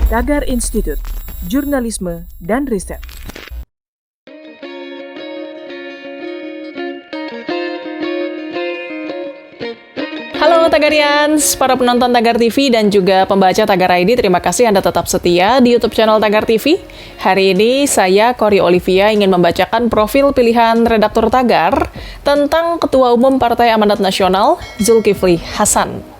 Tagar Institute, Jurnalisme dan Riset. Halo Tagarians, para penonton Tagar TV dan juga pembaca Tagar ID, terima kasih Anda tetap setia di YouTube channel Tagar TV. Hari ini saya, Kori Olivia, ingin membacakan profil pilihan redaktur Tagar tentang Ketua Umum Partai Amanat Nasional, Zulkifli Hasan.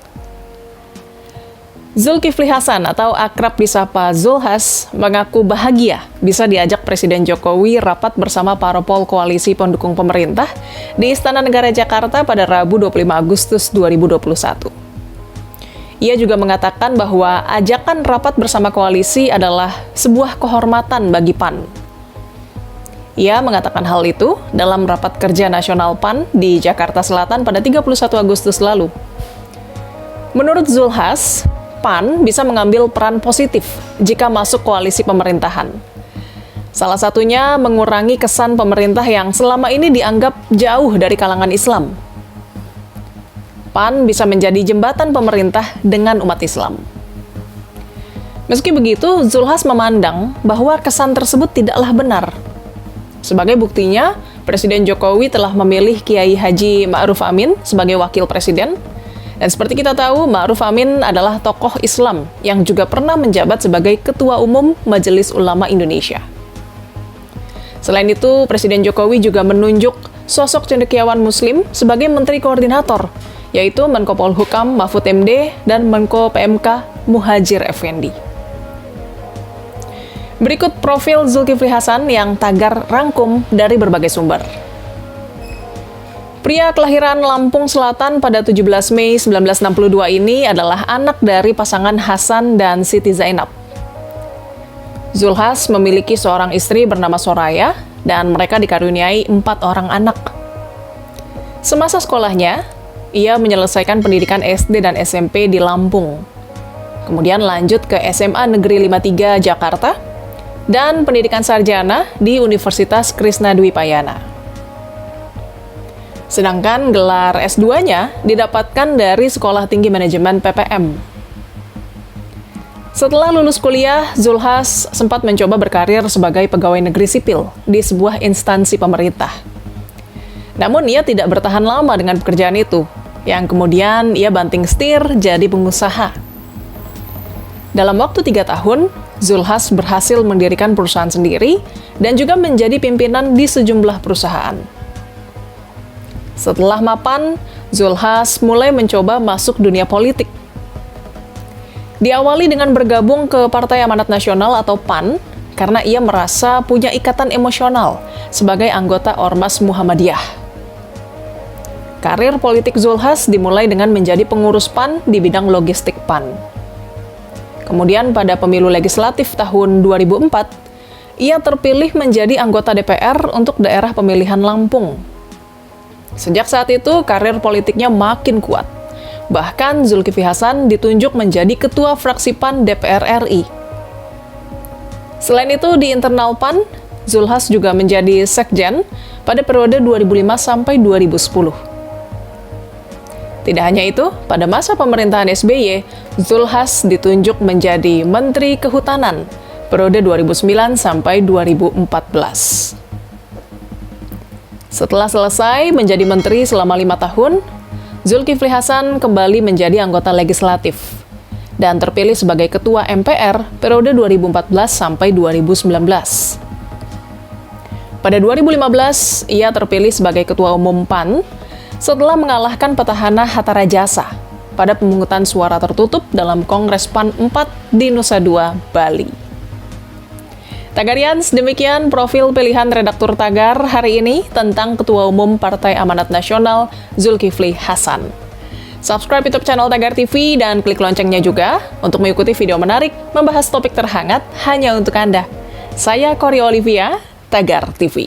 Zulkifli Hasan atau akrab disapa Zulhas mengaku bahagia bisa diajak Presiden Jokowi rapat bersama parpol koalisi pendukung pemerintah di Istana Negara Jakarta pada Rabu 25 Agustus 2021. Ia juga mengatakan bahwa ajakan rapat bersama koalisi adalah sebuah kehormatan bagi PAN. Ia mengatakan hal itu dalam rapat kerja nasional PAN di Jakarta Selatan pada 31 Agustus lalu. Menurut Zulhas, PAN bisa mengambil peran positif jika masuk koalisi pemerintahan. Salah satunya mengurangi kesan pemerintah yang selama ini dianggap jauh dari kalangan Islam. PAN bisa menjadi jembatan pemerintah dengan umat Islam. Meski begitu, Zulhas memandang bahwa kesan tersebut tidaklah benar. Sebagai buktinya, Presiden Jokowi telah memilih Kiai Haji Ma'ruf Amin sebagai wakil presiden. Dan seperti kita tahu, Ma'ruf Amin adalah tokoh Islam yang juga pernah menjabat sebagai Ketua Umum Majelis Ulama Indonesia. Selain itu, Presiden Jokowi juga menunjuk sosok cendekiawan Muslim sebagai Menteri Koordinator, yaitu Menko Polhukam Mahfud MD dan Menko PMK Muhadjir Effendi. Berikut profil Zulkifli Hasan yang Tagar rangkum dari berbagai sumber. Pria kelahiran Lampung Selatan pada 17 Mei 1962 ini adalah anak dari pasangan Hasan dan Siti Zainab. Zulhas memiliki seorang istri bernama Soraya dan mereka dikaruniai 4 orang anak. Semasa sekolahnya, ia menyelesaikan pendidikan SD dan SMP di Lampung. Kemudian lanjut ke SMA Negeri 53 Jakarta dan pendidikan sarjana di Universitas Krishna Dwi Payana. Sedangkan gelar S2-nya didapatkan dari Sekolah Tinggi Manajemen PPM. Setelah lulus kuliah, Zulhas sempat mencoba berkarir sebagai pegawai negeri sipil di sebuah instansi pemerintah. Namun ia tidak bertahan lama dengan pekerjaan itu, yang kemudian ia banting setir jadi pengusaha. Dalam waktu 3 tahun, Zulhas berhasil mendirikan perusahaan sendiri dan juga menjadi pimpinan di sejumlah perusahaan. Setelah mapan, Zulhas mulai mencoba masuk dunia politik. Diawali dengan bergabung ke Partai Amanat Nasional atau PAN karena ia merasa punya ikatan emosional sebagai anggota Ormas Muhammadiyah. Karir politik Zulhas dimulai dengan menjadi pengurus PAN di bidang logistik PAN. Kemudian pada pemilu legislatif tahun 2004, ia terpilih menjadi anggota DPR untuk daerah pemilihan Lampung. Sejak saat itu, karir politiknya makin kuat. Bahkan Zulkifli Hasan ditunjuk menjadi Ketua Fraksi PAN DPR RI. Selain itu, di internal PAN, Zulhas juga menjadi Sekjen pada periode 2005 sampai 2010. Tidak hanya itu, pada masa pemerintahan SBY, Zulhas ditunjuk menjadi Menteri Kehutanan periode 2009 sampai 2014. Setelah selesai menjadi menteri selama 5 tahun, Zulkifli Hasan kembali menjadi anggota legislatif dan terpilih sebagai Ketua MPR periode 2014 sampai 2019. Pada 2015, ia terpilih sebagai Ketua Umum PAN setelah mengalahkan petahana Hatta Rajasa pada pemungutan suara tertutup dalam Kongres PAN 4 di Nusa Dua, Bali. Tagarians, demikian profil pilihan redaktur Tagar hari ini tentang Ketua Umum Partai Amanat Nasional, Zulkifli Hasan. Subscribe YouTube channel Tagar TV dan klik loncengnya juga untuk mengikuti video menarik membahas topik terhangat hanya untuk Anda. Saya Kori Olivia, Tagar TV.